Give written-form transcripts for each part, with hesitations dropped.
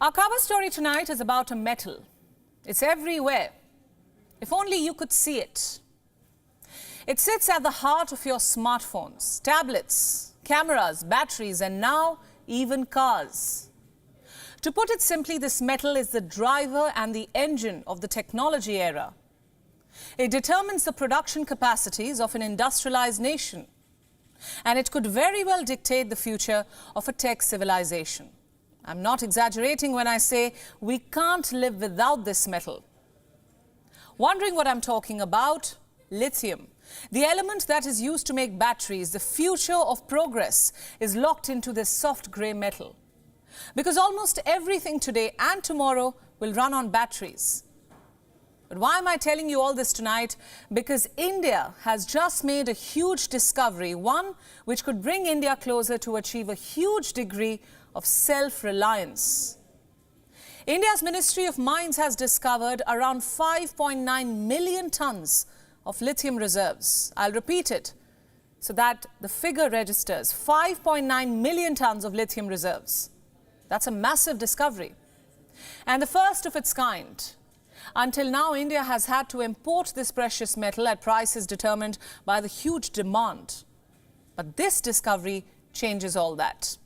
Our cover story tonight is about a metal. It's everywhere. If only you could see it. It sits at the heart of your smartphones, tablets, cameras, batteries, and now even cars. To put it simply, this metal is the driver and the engine of the technology era. It determines the production capacities of an industrialized nation, and it could very well dictate the future of a tech civilization. I'm not exaggerating when I say we can't live without this metal. Wondering what I'm talking about? Lithium. The element that is used to make batteries, the future of progress, is locked into this soft grey metal. Because almost everything today and tomorrow will run on batteries. But why am I telling you all this tonight? Because India has just made a huge discovery, one which could bring India closer to achieve a huge degree of self-reliance. India's Ministry of Mines has discovered around 5.9 million tons of lithium reserves. I'll repeat it so that the figure registers. 5.9 million tons of lithium reserves. That's a massive discovery, and the first of its kind. Until now, India has had to import this precious metal at prices determined by the huge demand. But this discovery changes all that.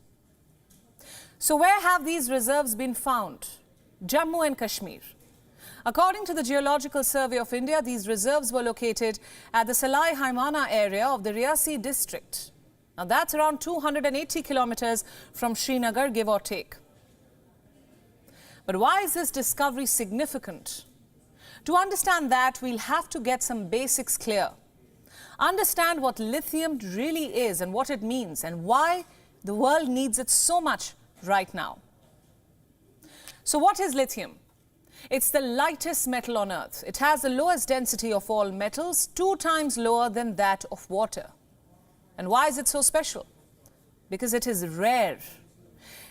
So where have these reserves been found? Jammu and Kashmir. According to the Geological Survey of India, these reserves were located at the Salai Haimana area of the Riyasi district. Now that's around 280 kilometers from Srinagar, give or take. But why is this discovery significant? To understand that, we'll have to get some basics clear. Understand what lithium really is and what it means and why the world needs it so much right now. So what is lithium? It's the lightest metal on earth. It has the lowest density of all metals, 2 times lower than that of water. And why is it so special? Because it is rare.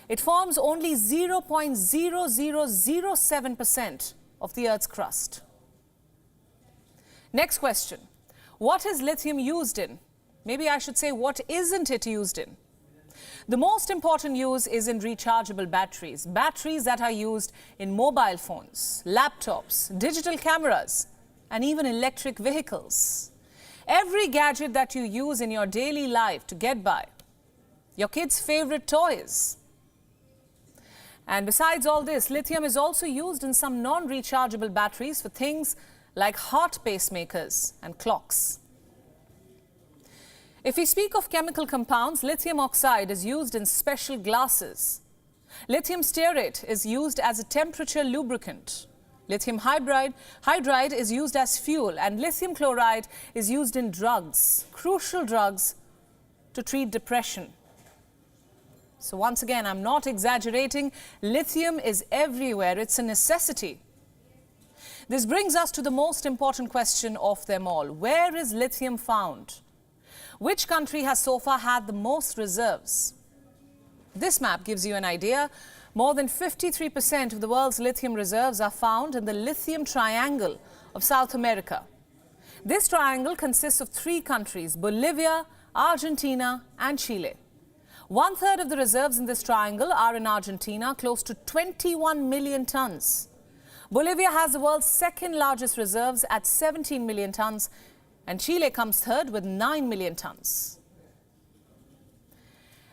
It forms only 0.0007% of the Earth's crust. Next question. What is lithium used in? Maybe I should say, what isn't it used in? The most important use is in rechargeable batteries. Batteries that are used in mobile phones, laptops, digital cameras, and even electric vehicles. Every gadget that you use in your daily life to get by. Your kids' favorite toys. And besides all this, lithium is also used in some non-rechargeable batteries for things like heart pacemakers and clocks. If we speak of chemical compounds, lithium oxide is used in special glasses. Lithium stearate is used as a temperature lubricant. Lithium hydride is used as fuel, and lithium chloride is used in drugs, crucial drugs to treat depression. So once again, I'm not exaggerating. Lithium is everywhere. It's a necessity. This brings us to the most important question of them all. Where is lithium found? Which country has so far had the most reserves? This map gives you an idea. More than 53% of the world's lithium reserves are found in the lithium triangle of South America. This triangle consists of 3 countries: Bolivia, Argentina, and Chile. 1/3 of the reserves in this triangle are in Argentina, close to 21 million tons. Bolivia has the world's 2nd largest reserves at 17 million tons, and Chile comes 3rd with 9 million tons.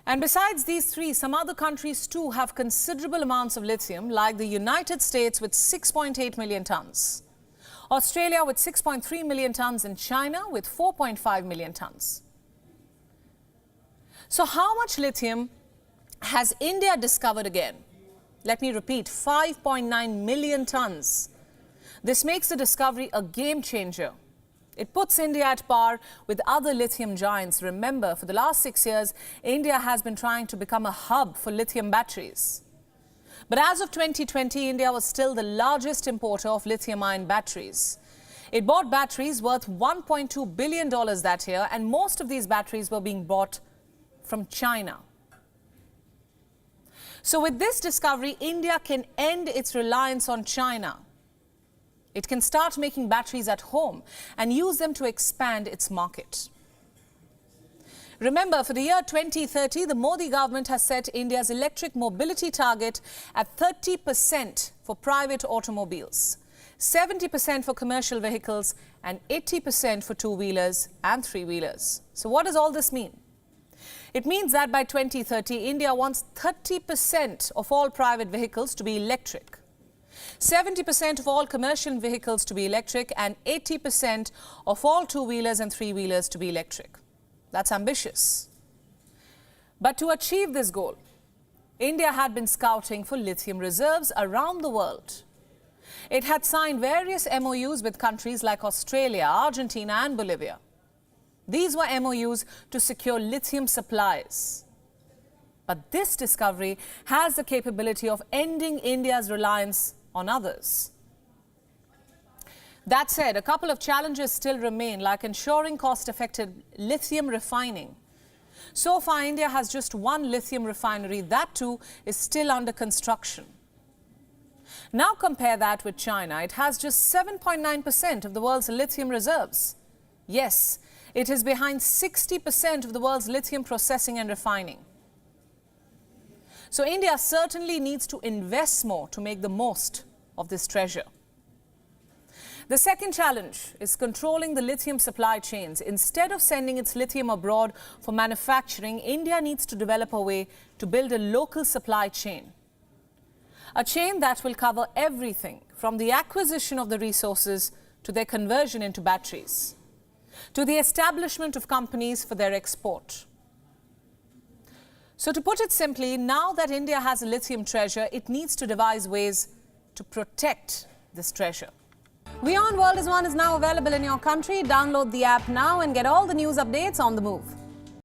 And besides these 3, some other countries too have considerable amounts of lithium, like the United States with 6.8 million tons, Australia with 6.3 million tons, and China with 4.5 million tons. So how much lithium has India discovered again? Let me repeat, 5.9 million tons. This makes the discovery a game changer. It puts India at par with other lithium giants. Remember, for the last 6 years, India has been trying to become a hub for lithium batteries. But as of 2020, India was still the largest importer of lithium-ion batteries. It bought batteries worth $1.2 billion that year, and most of these batteries were being bought from China. So with this discovery, India can end its reliance on China. It can start making batteries at home and use them to expand its market. Remember, for the year 2030, the Modi government has set India's electric mobility target at 30% for private automobiles, 70% for commercial vehicles and 80% for two-wheelers and three-wheelers. So what does all this mean? It means that by 2030, India wants 30% of all private vehicles to be electric, 70% of all commercial vehicles to be electric and 80% of all two-wheelers and three-wheelers to be electric. That's ambitious. But to achieve this goal, India had been scouting for lithium reserves around the world. It had signed various MOUs with countries like Australia, Argentina and Bolivia. These were MOUs to secure lithium supplies. But this discovery has the capability of ending India's reliance on others. That said, a couple of challenges still remain, like ensuring cost-effective lithium refining. So far, India has just one lithium refinery. That too is still under construction. Now compare that with China. It has just 7.9% of the world's lithium reserves. Yes, it is behind 60% of the world's lithium processing and refining. So India certainly needs to invest more to make the most of this treasure. The second challenge is controlling the lithium supply chains. Instead of sending its lithium abroad for manufacturing, India needs to develop a way to build a local supply chain. A chain that will cover everything from the acquisition of the resources to their conversion into batteries, to the establishment of companies for their export. So to put it simply, now that India has a lithium treasure, it needs to devise ways to protect this treasure. WION World is One is now available in your country. Download the app now and get all the news updates on the move.